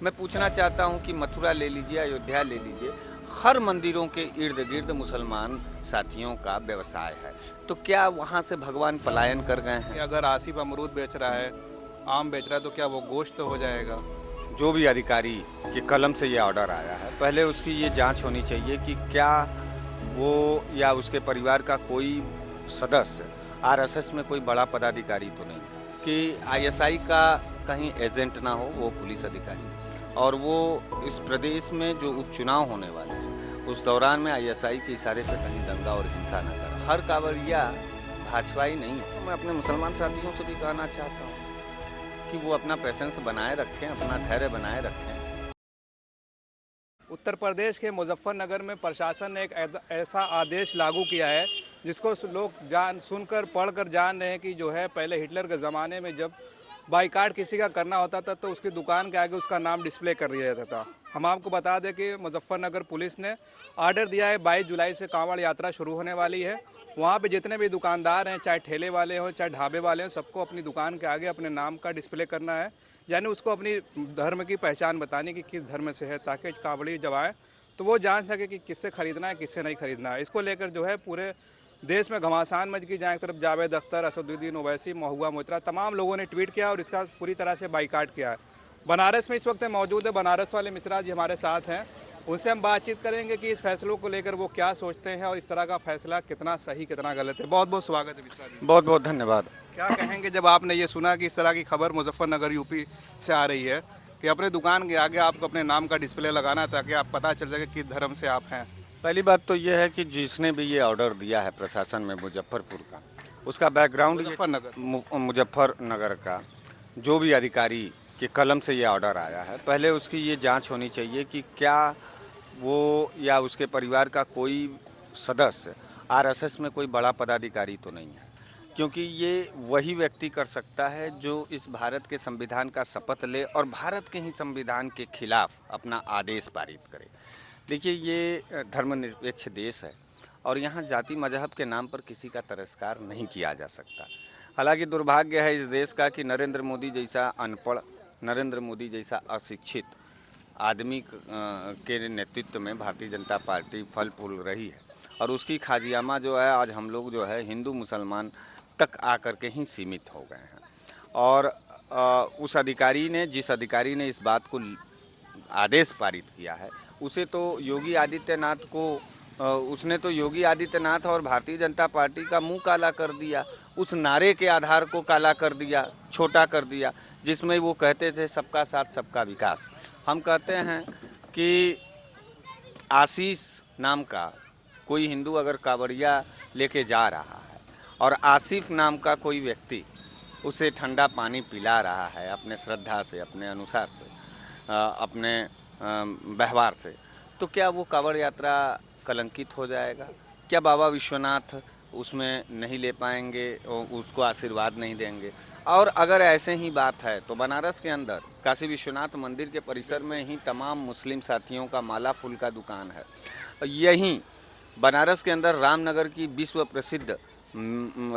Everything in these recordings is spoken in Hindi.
मैं पूछना चाहता हूं कि मथुरा ले लीजिए, अयोध्या ले लीजिए, हर मंदिरों के इर्द-गिर्द मुसलमान साथियों का व्यवसाय है। तो क्या वहां से भगवान पलायन कर गए कि हैं? अगर आसिफ अमरूद बेच रहा है, आम बेच रहा है, तो क्या वो गोश्त हो जाएगा? जो भी अधिकारी के कलम से ये ऑर्डर आया है, पहले उसकी ये जांच होनी चाहिए कि क्या वो या उसके परिवार का कोई सदस्य आरएसएस में कोई बड़ा पदाधिकारी तो नहीं है, कि आईएसआई का कहीं एजेंट ना हो वो पुलिस अधिकारी, और वो इस प्रदेश में जो उपचुनाव होने वाले हैं उस दौरान में आईएसआई के इशारे पर कहीं दंगा और हिंसा न करे। हर कांवड़िया भाजपाई नहीं है। तो मैं अपने मुसलमान साथियों से भी कहना चाहता हूँ कि वो अपना पेशेंस बनाए रखें, अपना धैर्य बनाए रखें। उत्तर प्रदेश के मुजफ्फरनगर में प्रशासन ने एक ऐसा आदेश लागू किया है जिसको लोग जान सुनकर पढ़कर जान रहे हैं कि जो है पहले हिटलर के ज़माने में जब बाईकाट किसी का करना होता था तो उसकी दुकान के आगे उसका नाम डिस्प्ले कर दिया जाता था। हम आपको बता दें कि मुजफ्फरनगर पुलिस ने ऑर्डर दिया है, 22 जुलाई से कांवड़ यात्रा शुरू होने वाली है। वहाँ पे जितने भी दुकानदार हैं, चाहे ठेले वाले हों चाहे ढाबे वाले हों, सबको अपनी दुकान के आगे अपने नाम का डिस्प्ले करना है, यानी उसको अपनी धर्म की पहचान बतानी कि किस धर्म से है, ताकि कांवड़ी जब आए तो वो जान सके कि किससे ख़रीदना है किससे नहीं ख़रीदना है। इसको लेकर जो है पूरे देश में घमासान मच गई। जहाँ एक तरफ जावेद अख्तर, असदुद्दीन ओवैसी, महुआ मोइत्रा, तमाम लोगों ने ट्वीट किया और इसका पूरी तरह से बाइकाट किया है। बनारस में इस वक्त मौजूद है बनारस वाले मिश्रा जी हमारे साथ हैं, उनसे हम बातचीत करेंगे कि इस फैसलों को लेकर वो क्या सोचते हैं और इस तरह का फैसला कितना सही कितना गलत है। बहुत बहुत स्वागत है मिश्रा जी। बहुत बहुत धन्यवाद। क्या कहेंगे जब आपने ये सुना कि इस तरह की खबर मुजफ्फरनगर यूपी से आ रही है कि अपने दुकान के आगे आपको अपने नाम का डिस्प्ले लगाना है ताकि आप पता चल सके किस धर्म से आप हैं? पहली बात तो ये है कि जिसने भी ये ऑर्डर दिया है प्रशासन में मुजफ्फरपुर का, उसका बैकग्राउंड मुजफ्फरनगर। मुजफ्फरनगर का जो भी अधिकारी के कलम से ये ऑर्डर आया है, पहले उसकी ये जांच होनी चाहिए कि क्या वो या उसके परिवार का कोई सदस्य आरएसएस में कोई बड़ा पदाधिकारी तो नहीं है, क्योंकि ये वही व्यक्ति कर सकता है जो इस भारत के संविधान का शपथ ले और भारत के ही संविधान के खिलाफ अपना आदेश पारित करे। देखिए, ये धर्मनिरपेक्ष देश है और यहाँ जाति मजहब के नाम पर किसी का तिरस्कार नहीं किया जा सकता। हालांकि दुर्भाग्य है इस देश का कि नरेंद्र मोदी जैसा अनपढ़, नरेंद्र मोदी जैसा अशिक्षित आदमी के नेतृत्व में भारतीय जनता पार्टी फल फूल रही है, और उसकी खाजियामा जो है आज हम लोग जो है हिंदू मुसलमान तक आकर के ही सीमित हो गए हैं। और उस अधिकारी ने जिस अधिकारी ने इस बात को आदेश पारित किया है उसे तो योगी आदित्यनाथ को उसने तो योगी आदित्यनाथ और भारतीय जनता पार्टी का मुंह काला कर दिया, उस नारे के आधार को काला कर दिया, छोटा कर दिया, जिसमें वो कहते थे सबका साथ सबका विकास। हम कहते हैं कि आशीष नाम का कोई हिंदू अगर कांवड़िया लेके जा रहा है और आसिफ नाम का कोई व्यक्ति उसे ठंडा पानी पिला रहा है अपने श्रद्धा से, अपने अनुसार से, अपने व्यवहार से, तो क्या वो कांवड़ यात्रा कलंकित हो जाएगा? क्या बाबा विश्वनाथ उसमें नहीं ले पाएंगे, उसको आशीर्वाद नहीं देंगे? और अगर ऐसे ही बात है तो बनारस के अंदर काशी विश्वनाथ मंदिर के परिसर में ही तमाम मुस्लिम साथियों का माला फूल का दुकान है। यहीं बनारस के अंदर रामनगर की विश्व प्रसिद्ध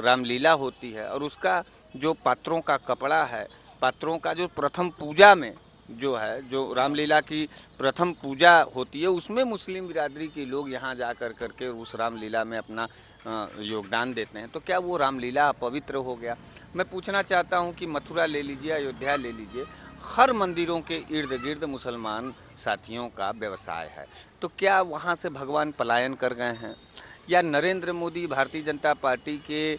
रामलीला होती है और उसका जो पात्रों का कपड़ा है, पात्रों का जो प्रथम पूजा में जो है, जो रामलीला की प्रथम पूजा होती है, उसमें मुस्लिम बिरादरी के लोग यहाँ जा कर करके उस रामलीला में अपना योगदान देते हैं। तो क्या वो रामलीला अपवित्र हो गया? मैं पूछना चाहता हूँ कि मथुरा ले लीजिए, अयोध्या ले लीजिए, हर मंदिरों के इर्द गिर्द मुसलमान साथियों का व्यवसाय है। तो क्या वहाँ से भगवान पलायन कर गए हैं, या नरेंद्र मोदी भारतीय जनता पार्टी के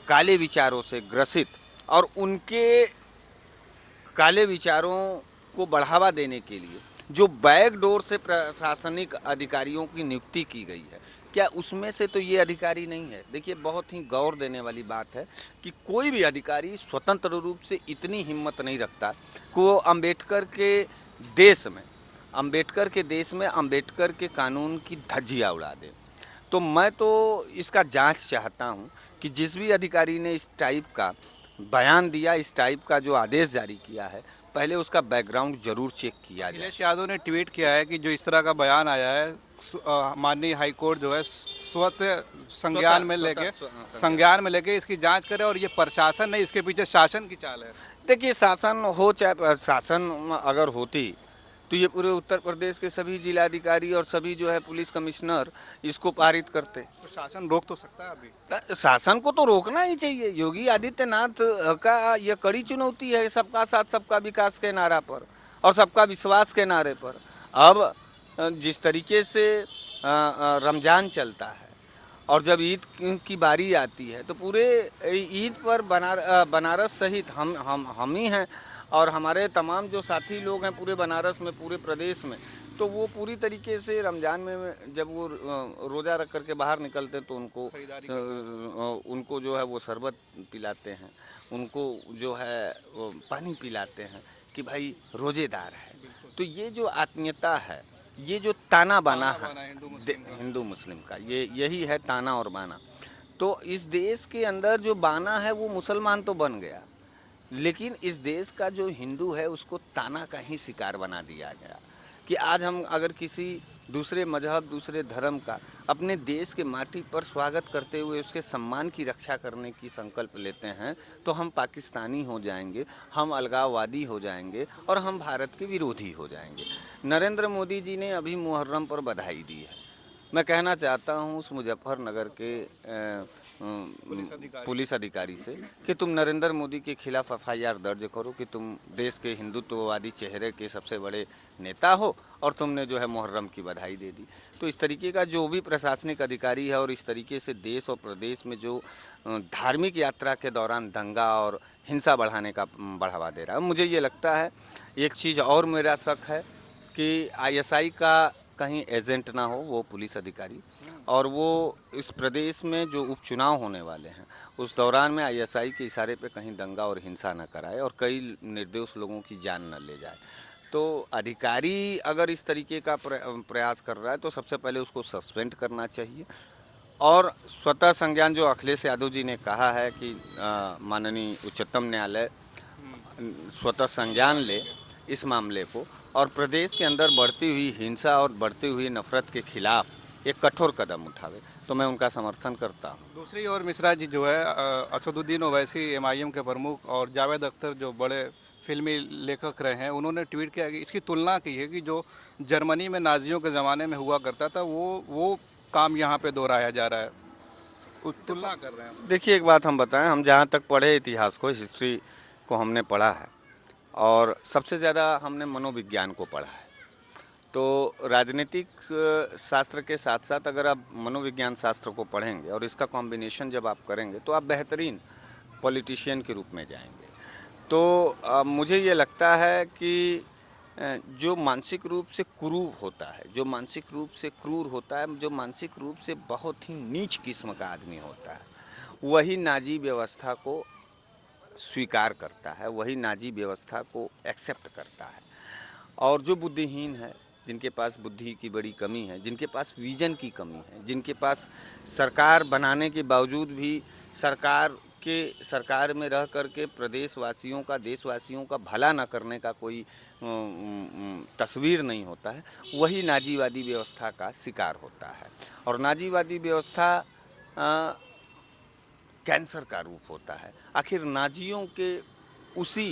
काले विचारों से ग्रसित और उनके काले विचारों को बढ़ावा देने के लिए जो बैकडोर से प्रशासनिक अधिकारियों की नियुक्ति की गई है, क्या उसमें से तो ये अधिकारी नहीं है? देखिए, बहुत ही गौर देने वाली बात है कि कोई भी अधिकारी स्वतंत्र रूप से इतनी हिम्मत नहीं रखता कि वो अम्बेडकर के देश में अम्बेडकर के कानून की धज्जियाँ उड़ा दे। तो मैं तो इसका जांच चाहता हूं कि जिस भी अधिकारी ने इस टाइप का बयान दिया, इस टाइप का जो आदेश जारी किया है, पहले उसका बैकग्राउंड जरूर चेक किया जाए। अखिलेश यादव ने ट्वीट किया है कि जो इस तरह का बयान आया है माननीय हाई कोर्ट जो है स्वतः संज्ञान में लेके इसकी जांच करे और ये प्रशासन नहीं, इसके पीछे शासन की चाल है। देखिए, शासन हो चाहे शासन अगर होती तो ये पूरे उत्तर प्रदेश के सभी जिलाधिकारी और सभी जो है पुलिस कमिश्नर इसको पारित करते। तो शासन रोक तो सकता है अभी। शासन को तो रोकना ही चाहिए। योगी आदित्यनाथ का यह कड़ी चुनौती है सबका साथ सबका विकास के नारा पर और सबका विश्वास के नारे पर। अब जिस तरीके से रमज़ान चलता है और जब ईद की बारी आती है तो पूरे ईद पर बनारस सहित हम ही हैं और हमारे तमाम जो साथी लोग हैं पूरे बनारस में, पूरे प्रदेश में, तो वो पूरी तरीके से रमज़ान में जब वो रोज़ा रख कर के बाहर निकलते हैं तो उनको जो है वो शरबत पिलाते हैं, उनको जो है वो पानी पिलाते हैं कि भाई रोज़ेदार है। तो ये जो आत्मीयता है, ये जो ताना बाना है हिंदू मुस्लिम का, ये यही है ताना और बाना। तो इस देश के अंदर जो बाना है वो मुसलमान तो बन गया, लेकिन इस देश का जो हिंदू है उसको ताना का ही शिकार बना दिया गया कि आज हम अगर किसी दूसरे मजहब, दूसरे धर्म का अपने देश के माटी पर स्वागत करते हुए उसके सम्मान की रक्षा करने की संकल्प लेते हैं तो हम पाकिस्तानी हो जाएंगे, हम अलगाववादी हो जाएंगे और हम भारत के विरोधी हो जाएंगे। नरेंद्र मोदी जी ने अभी मुहर्रम पर बधाई दी है। मैं कहना चाहता हूँ उस मुजफ्फरनगर के पुलिस अधिकारी से कि तुम नरेंद्र मोदी के खिलाफ एफआईआर दर्ज करो कि तुम देश के हिंदुत्ववादी चेहरे के सबसे बड़े नेता हो और तुमने जो है मुहर्रम की बधाई दे दी। तो इस तरीके का जो भी प्रशासनिक अधिकारी है और इस तरीके से देश और प्रदेश में जो धार्मिक यात्रा के दौरान दंगा और हिंसा बढ़ाने का बढ़ावा दे रहा है, मुझे ये लगता है एक चीज़ और मेरा शक है कि आईएसआई का कहीं एजेंट ना हो वो पुलिस अधिकारी, और वो इस प्रदेश में जो उपचुनाव होने वाले हैं उस दौरान में आईएसआई के इशारे पे कहीं दंगा और हिंसा न कराए और कई निर्दोष लोगों की जान न ले जाए। तो अधिकारी अगर इस तरीके का प्रयास कर रहा है तो सबसे पहले उसको सस्पेंड करना चाहिए और स्वतः संज्ञान जो अखिलेश यादव जी ने कहा है कि माननीय उच्चतम न्यायालय स्वतः संज्ञान ले इस मामले को और प्रदेश के अंदर बढ़ती हुई हिंसा और बढ़ती हुई नफरत के खिलाफ एक कठोर कदम उठावे, तो मैं उनका समर्थन करता हूँ। दूसरी ओर मिश्रा जी जो है असदुद्दीन ओवैसी एमआईएम के प्रमुख और जावेद अख्तर जो बड़े फिल्मी लेखक रहे हैं, उन्होंने ट्वीट किया कि इसकी तुलना की है कि जो जर्मनी में नाजियों के ज़माने में हुआ करता था वो काम यहाँ पे दोहराया जा रहा है, तुलना कर रहे हैं। देखिए एक बात हम बताएं, हम जहाँ तक पढ़े इतिहास को, हिस्ट्री को हमने पढ़ा है और सबसे ज़्यादा हमने मनोविज्ञान को पढ़ा है। तो राजनीतिक शास्त्र के साथ साथ अगर आप मनोविज्ञान शास्त्र को पढ़ेंगे और इसका कॉम्बिनेशन जब आप करेंगे तो आप बेहतरीन पॉलिटिशियन के रूप में जाएंगे। तो मुझे ये लगता है कि जो मानसिक रूप से कुरूप होता है, जो मानसिक रूप से क्रूर होता है, जो मानसिक रूप से बहुत ही नीच किस्म का आदमी होता है, वही नाजी व्यवस्था को स्वीकार करता है, वही नाजी व्यवस्था को एक्सेप्ट करता है। और जो बुद्धिहीन है, जिनके पास बुद्धि की बड़ी कमी है, जिनके पास विजन की कमी है, जिनके पास सरकार बनाने के बावजूद भी सरकार में रह कर के प्रदेशवासियों का, देशवासियों का भला न करने का कोई तस्वीर नहीं होता है, वही नाजीवादी व्यवस्था का शिकार होता है। और नाजीवादी व्यवस्था कैंसर का रूप होता है। आखिर नाजियों के उसी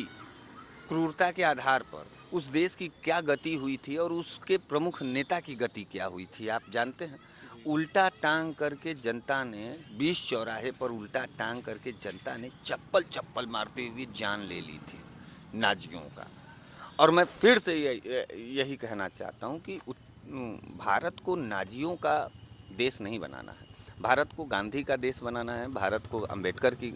क्रूरता के आधार पर उस देश की क्या गति हुई थी और उसके प्रमुख नेता की गति क्या हुई थी आप जानते हैं? उल्टा टांग करके जनता ने 20 चौराहे पर उल्टा टांग करके जनता ने चप्पल चप्पल मारते हुए जान ले ली थी नाजियों का। और मैं फिर से यही कहना चाहता हूँ कि भारत को नाजियों का देश नहीं बनाना है, भारत को गांधी का देश बनाना है, भारत को अंबेडकर की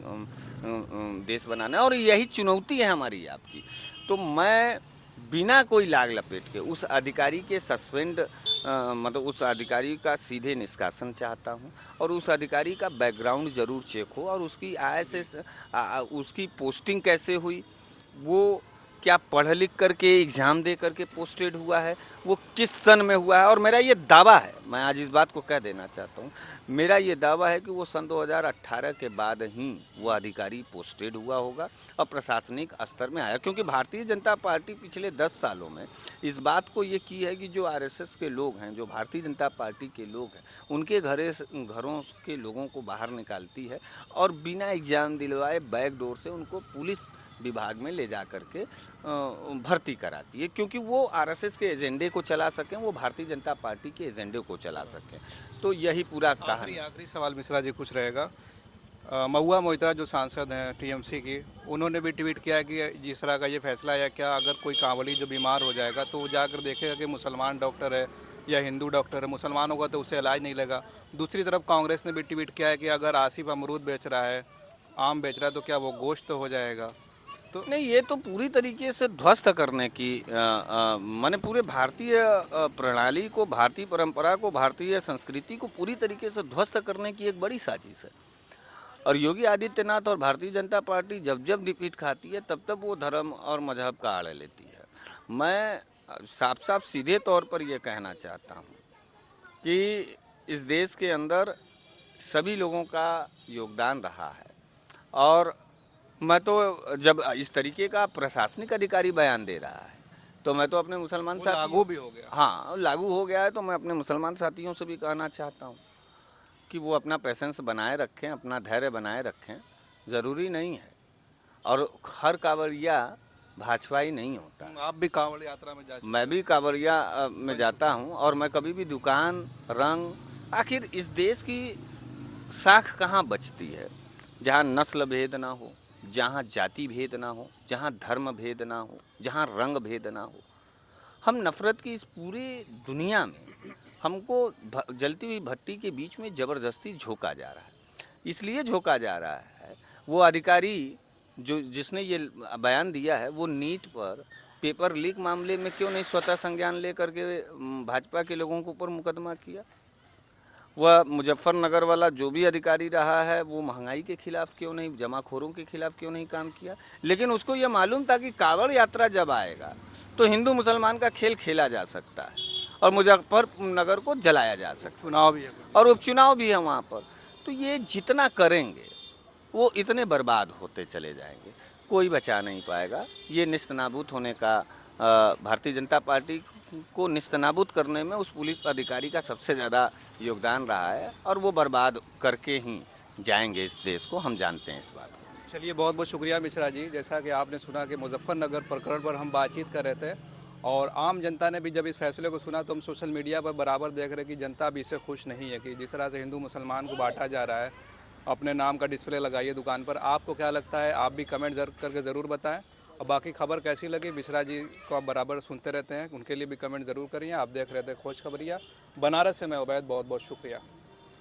देश बनाना है और यही चुनौती है हमारी आपकी। तो मैं बिना कोई लाग लपेट के उस अधिकारी के सस्पेंड मतलब उस अधिकारी का सीधे निष्कासन चाहता हूं और उस अधिकारी का बैकग्राउंड ज़रूर चेक हो और उसकी आईएएस उसकी पोस्टिंग कैसे हुई, वो क्या पढ़ लिख करके एग्ज़ाम दे करके पोस्टेड हुआ है, वो किस सन में हुआ है। और मेरा ये दावा है, मैं आज इस बात को कह देना चाहता हूँ, मेरा ये दावा है कि वो सन 2018 के बाद ही वो अधिकारी पोस्टेड हुआ होगा और प्रशासनिक स्तर में आया, क्योंकि भारतीय जनता पार्टी पिछले 10 सालों में इस बात को ये की है कि जो आरएसएस के लोग हैं, जो भारतीय जनता पार्टी के लोग हैं, उनके घरों के लोगों को बाहर निकालती है और बिना एग्ज़ाम दिलवाए बैक डोर से उनको पुलिस विभाग में ले जा करके भर्ती कराती है, क्योंकि वो आरएसएस के एजेंडे को चला सकें, वो भारतीय जनता पार्टी के एजेंडे को चला सकें। तो यही पूरा कहानी। आखिरी सवाल मिश्रा जी कुछ रहेगा। महुआ मोइत्रा जो सांसद हैं टीएमसी की, उन्होंने भी ट्वीट किया है कि जिस तरह का ये फैसला है, क्या अगर कोई कांवड़ी जो बीमार हो जाएगा तो वो जाकर देखेगा कि मुसलमान डॉक्टर है या हिंदू डॉक्टर है, मुसलमान होगा तो उसे इलाज नहीं लगा। दूसरी तरफ कांग्रेस ने भी ट्वीट किया है कि अगर आसिफ अमरूद बेच रहा है, आम बेच रहा है, तो क्या वो गोश्त तो हो जाएगा। तो नहीं, ये तो पूरी तरीके से ध्वस्त करने की माने पूरे भारतीय प्रणाली को, भारतीय परंपरा को, भारतीय संस्कृति को पूरी तरीके से ध्वस्त करने की एक बड़ी साजिश है। और योगी आदित्यनाथ और भारतीय जनता पार्टी जब जब डिफीट खाती है तब तब वो धर्म और मजहब का आड़े लेती है। मैं साफ साफ सीधे तौर पर ये कहना चाहता हूँ कि इस देश के अंदर सभी लोगों का योगदान रहा है, और मैं तो जब इस तरीके का प्रशासनिक अधिकारी बयान दे रहा है तो मैं तो अपने मुसलमान वो साथी, लागू भी हो गया। हाँ लागू हो गया है, तो मैं अपने मुसलमान साथियों से भी कहना चाहता हूँ कि वो अपना पैसेंस बनाए रखें, अपना धैर्य बनाए रखें। ज़रूरी नहीं है, और हर कांवड़िया भाजपाई नहीं होता। आप भी कांवड़ यात्रा में जा चुके मैं भी कांवड़िया में जाता हूँ, और मैं कभी भी दुकान, रंग, आखिर इस देश की साख कहाँ बचती है जहाँ नस्ल भेद ना हो, जहाँ जाति भेद ना हो, जहाँ धर्म भेद ना हो, जहाँ रंग भेद ना हो। हम नफ़रत की इस पूरी दुनिया में हमको जलती हुई भट्टी के बीच में ज़बरदस्ती झोंका जा रहा है। इसलिए झोंका जा रहा है, वो अधिकारी जो जिसने ये बयान दिया है, वो नीट पर पेपर लीक मामले में क्यों नहीं स्वतः संज्ञान ले करके भाजपा के लोगों के ऊपर मुकदमा किया। वह मुजफ्फरनगर वाला जो भी अधिकारी रहा है, वो महंगाई के खिलाफ क्यों नहीं, जमाखोरों के खिलाफ क्यों नहीं काम किया। लेकिन उसको ये मालूम था कि कांवड़ यात्रा जब आएगा तो हिंदू मुसलमान का खेल खेला जा सकता है और मुजफ्फरनगर को जलाया जा सकता चुनाव भी है। है, और उपचुनाव भी है वहाँ पर। तो ये जितना करेंगे वो इतने बर्बाद होते चले जाएंगे, कोई बचा नहीं पाएगा। ये निस्तनाबूत होने का, भारतीय जनता पार्टी को निस्तनाबूत करने में उस पुलिस अधिकारी का सबसे ज़्यादा योगदान रहा है, और वो बर्बाद करके ही जाएंगे इस देश को, हम जानते हैं इस बात को। चलिए, बहुत बहुत शुक्रिया मिश्रा जी। जैसा कि आपने सुना कि मुजफ्फरनगर प्रकरण पर हम बातचीत कर रहे थे, और आम जनता ने भी जब इस फैसले को सुना तो हम सोशल मीडिया पर बराबर देख रहे हैं कि जनता भी इससे खुश नहीं है कि जिस तरह से हिंदू मुसलमान को बांटा जा रहा है। अपने नाम का डिस्प्ले लगाइए दुकान पर। आपको क्या लगता है, आप भी कमेंट करके ज़रूर बताएं। और बाकी खबर कैसी लगी, मिश्रा जी को आप बराबर सुनते रहते हैं, उनके लिए भी कमेंट ज़रूर करिए। आप देख रहे थे खोज खबरिया बनारस से, मैं उबैद, बहुत बहुत शुक्रिया।